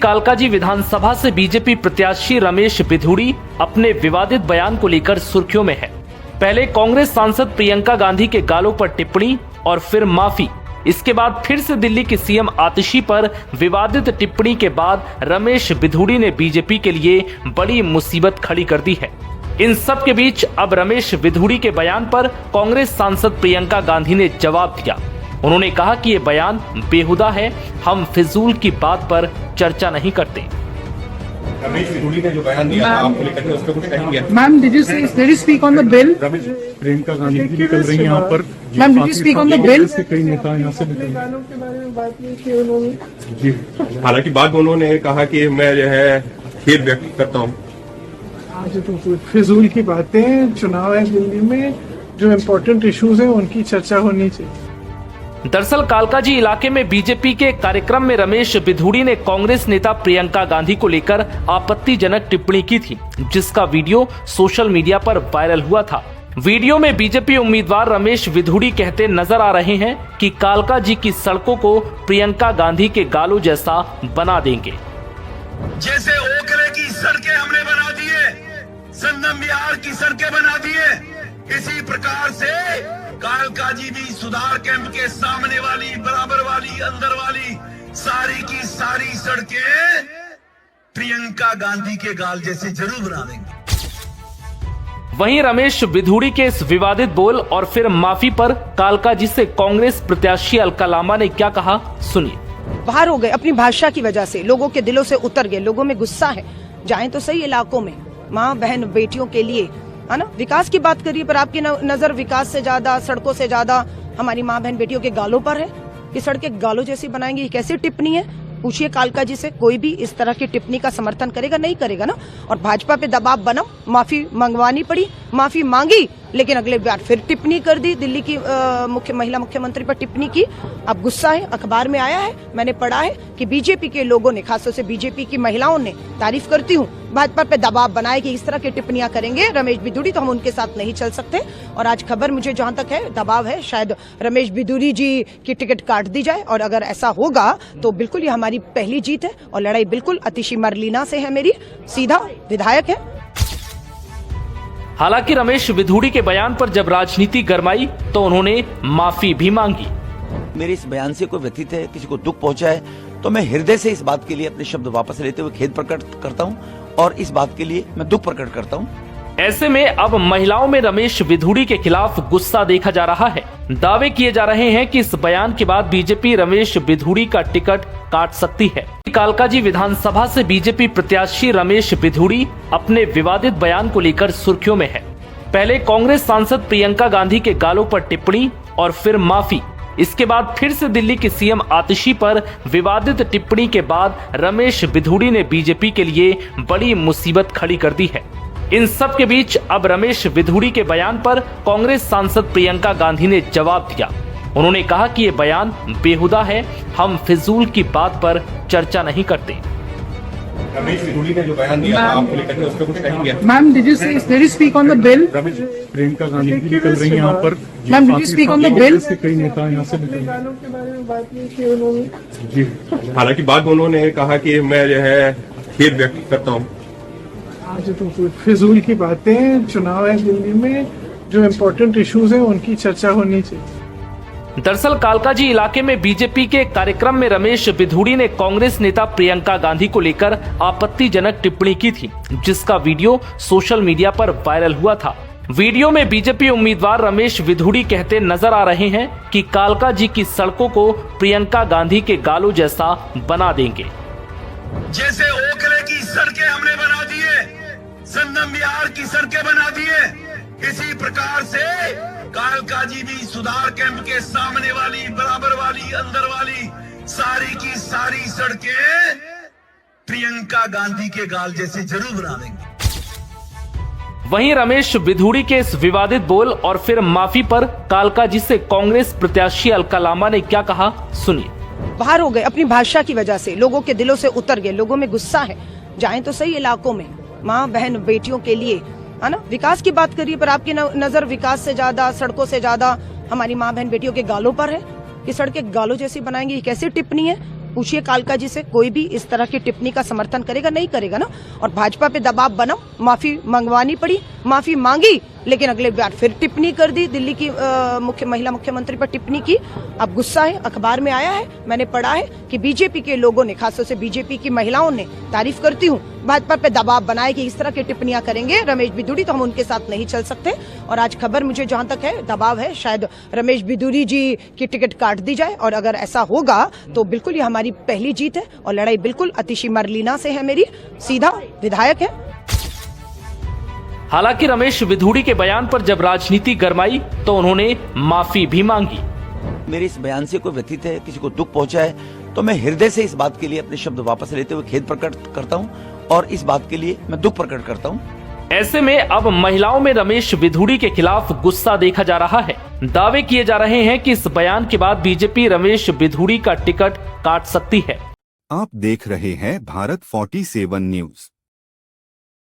कालकाजी विधानसभा से बीजेपी प्रत्याशी रमेश बिधूड़ी अपने विवादित बयान को लेकर सुर्खियों में है। पहले कांग्रेस सांसद प्रियंका गांधी के गालों पर टिप्पणी और फिर माफी। इसके बाद फिर से दिल्ली की सीएम आतिशी पर विवादित टिप्पणी के बाद रमेश बिधूड़ी ने बीजेपी के लिए बड़ी मुसीबत खड़ी कर दी है। इन सब के बीच अब रमेश बिधूड़ी के बयान पर कांग्रेस सांसद प्रियंका गांधी ने जवाब दिया। उन्होंने कहा कि ये बयान बेहुदा है, हम फिजूल की बात पर चर्चा नहीं करते। रमेश बिधूड़ी ने जो बयान दिया था आपको लेकर उस पर कुछ कहेंगे? Ma'am, did you speak on the bill? Ramesh Priyanka Gandhi भी निकल रही हैं यहाँ पर। Ma'am, did you speak on the bill? कई नेता यहाँ से निकल जी। हालांकि बाद उन्होंने कहा कि मैं जो है खेद व्यक्त करता हूँ। आज तो फिजूल की बातें, चुनाव है दिल्ली में, जो इम्पोर्टेंट इश्यूज हैं उनकी चर्चा होनी चाहिए। दरअसल कालकाजी इलाके में बीजेपी के कार्यक्रम में रमेश बिधूड़ी ने कांग्रेस नेता प्रियंका गांधी को लेकर आपत्तिजनक टिप्पणी की थी, जिसका वीडियो सोशल मीडिया पर वायरल हुआ था। वीडियो में बीजेपी उम्मीदवार रमेश बिधूड़ी कहते नजर आ रहे हैं कि कालकाजी की सड़कों को प्रियंका गांधी के गालों जैसा बना देंगे। जैसे ओखले की सड़कें हमने बना दिए, संगम बिहार की सड़कें बना दिए, इसी प्रकार से कालकाजी भी सुधार कैंप के सामने वाली, बराबर वाली, अंदर वाली सारी की सारी सड़कें प्रियंका गांधी के गाल जैसे जरूर बना देंगे। वहीं रमेश बिधूड़ी के इस विवादित बोल और फिर माफी पर कालकाजी से कांग्रेस प्रत्याशी अलका लांबा ने क्या कहा, सुनिए। बाहर हो गए, अपनी भाषा की वजह से लोगों के दिलों से उतर गए, लोगों में गुस्सा है। जाएं तो सही इलाकों में, माँ बहन बेटियों के लिए, है ना, विकास की बात करिए, पर आपकी नजर विकास से ज्यादा, सड़कों से ज्यादा हमारी माँ बहन बेटियों के गालों पर है कि सड़कें गालों जैसी बनाएंगे। ये कैसी टिप्पणी है? पूछिए कालकाजी से, कोई भी इस तरह की टिप्पणी का समर्थन करेगा? नहीं करेगा ना। और भाजपा पे दबाव बना, माफी मंगवानी पड़ी, माफी मांगी, लेकिन अगले बार फिर टिप्पणी कर दी, दिल्ली की महिला मुख्यमंत्री पर टिप्पणी की। अब गुस्सा है, अखबार में आया है, मैंने पढ़ा है कि बीजेपी के लोगों ने, खासतौर से बीजेपी की महिलाओं ने, तारीफ करती हूँ, भाजपा पे दबाव बनाए कि इस तरह की टिप्पणियां करेंगे रमेश बिधूड़ी, तो हम उनके साथ नहीं चल सकते। और आज खबर मुझे जहां तक है, दबाव है, शायद रमेश बिधूड़ी जी की टिकट काट दी जाए। और अगर ऐसा होगा तो बिल्कुल ये हमारी पहली जीत है और लड़ाई बिल्कुल अतिशी मरलीना से है, मेरी सीधा विधायक है। हालांकि रमेश बिधूड़ी के बयान पर जब राजनीति गरमाई तो उन्होंने माफी भी मांगी। मेरे इस बयान से कोई व्यथित है, किसी को दुख पहुंचा है, तो मैं हृदय से इस बात के लिए अपने शब्द वापस लेते हुए खेद प्रकट करता हूं और इस बात के लिए मैं दुख प्रकट करता हूं। ऐसे में अब महिलाओं में रमेश बिधूड़ी के खिलाफ गुस्सा देखा जा रहा है। दावे किए जा रहे हैं कि इस बयान के बाद बीजेपी रमेश बिधूड़ी का टिकट काट सकती है। कालकाजी विधानसभा से बीजेपी प्रत्याशी रमेश बिधूड़ी अपने विवादित बयान को लेकर सुर्खियों में है। पहले कांग्रेस सांसद प्रियंका गांधी के गालों पर टिप्पणी और फिर माफी। इसके बाद फिर से दिल्ली की सीएम आतिशी पर विवादित टिप्पणी के बाद रमेश बिधूड़ी ने बीजेपी के लिए बड़ी मुसीबत खड़ी कर दी है। इन सब के बीच अब रमेश बिधूड़ी के बयान पर कांग्रेस सांसद प्रियंका गांधी ने जवाब दिया। उन्होंने कहा कि ये बयान बेहुदा है, हम फिजूल की बात पर चर्चा नहीं करते। रमेश बिधूड़ी ने जो बयान दिया था आपको लेकर उस पर कुछ कहेंगे? Ma'am, did you speak on the bill? Ramesh Priyanka Gandhi भी निकल रही हैं यहाँ पर। Ma'am, did you speak on the bill? कई नेता यहाँ से निकल जी। हालांकि बाद उन्होंने कहा कि मैं जो है खेद व्यक्त करता हूँ। आज तो फिजूल की बातें, चुनाव है दिल्ली में, जो इम्पोर्टेंट इश्यूज हैं उनकी चर्चा होनी चाहिए। दरअसल कालकाजी इलाके में बीजेपी के कार्यक्रम में रमेश बिधूड़ी ने कांग्रेस नेता प्रियंका गांधी को लेकर आपत्तिजनक टिप्पणी की थी, जिसका वीडियो सोशल मीडिया पर वायरल हुआ था। वीडियो में बीजेपी उम्मीदवार रमेश बिधूड़ी कहते नजर आ रहे हैं कि कालकाजी की सड़कों को प्रियंका गांधी के गालों जैसा बना देंगे। जैसे ओखले की सड़कें हमने बना दिए, संगम बिहार की सड़कें बना दिए, इसी प्रकार से कालकाजी भी सुधार कैंप के सामने वाली, बराबर वाली, अंदर वाली सारी की सारी सड़कें प्रियंका गांधी के गाल जैसे जरूर बना देंगे। वहीं रमेश बिधूड़ी के इस विवादित बोल और फिर माफी पर कालकाजी से कांग्रेस प्रत्याशी अलका लांबा ने क्या कहा, सुनिए। बाहर हो गए, अपनी भाषा की वजह से लोगों के दिलों से उतर गए, लोगों में गुस्सा है। जाएं तो सही इलाकों में, माँ बहन बेटियों के लिए, है ना, विकास की बात करिए, पर आपकी नजर विकास से ज्यादा, सड़कों से ज्यादा हमारी माँ बहन बेटियों के गालों पर है कि सड़कें गालों जैसी बनाएंगे। ये कैसी टिप्पणी है? पूछिए कालका जी से, कोई भी इस तरह की टिप्पणी का समर्थन करेगा? नहीं करेगा ना। और भाजपा पे दबाव बनाओ, माफी मंगवानी पड़ी, माफी मांगी, लेकिन अगले बार फिर टिप्पणी कर दी, दिल्ली की महिला मुख्यमंत्री पर टिप्पणी की। अब गुस्सा है, अखबार में आया है, मैंने पढ़ा है कि बीजेपी के लोगों ने, खासतौर से बीजेपी की महिलाओं ने, तारीफ करती हूँ, भाजपा पे दबाव बनाए कि इस तरह की टिप्पणियां करेंगे रमेश बिधूड़ी तो हम उनके साथ नहीं चल सकते। और आज खबर मुझे जहां तक है, दबाव है, शायद रमेश बिधूड़ी जी की टिकट काट दी जाए। और अगर ऐसा होगा तो बिल्कुल ये हमारी पहली जीत है और लड़ाई बिल्कुल अतिशी मरलीना से है, मेरी सीधा विधायक है। हालांकि रमेश बिधूड़ी के बयान पर जब राजनीति गरमाई तो उन्होंने माफी भी मांगी। मेरे इस बयान से कोई व्यथित है, किसी को दुख पहुंचा है, तो मैं हृदय से इस बात के लिए अपने शब्द वापस लेते हुए खेद प्रकट करता हूं और इस बात के लिए मैं दुख प्रकट करता हूं। ऐसे में अब महिलाओं में रमेश बिधूड़ी के खिलाफ गुस्सा देखा जा रहा है। दावे किए जा रहे हैं कि इस बयान के बाद बीजेपी रमेश बिधूड़ी का टिकट काट सकती है। आप देख रहे हैं भारत 47 न्यूज।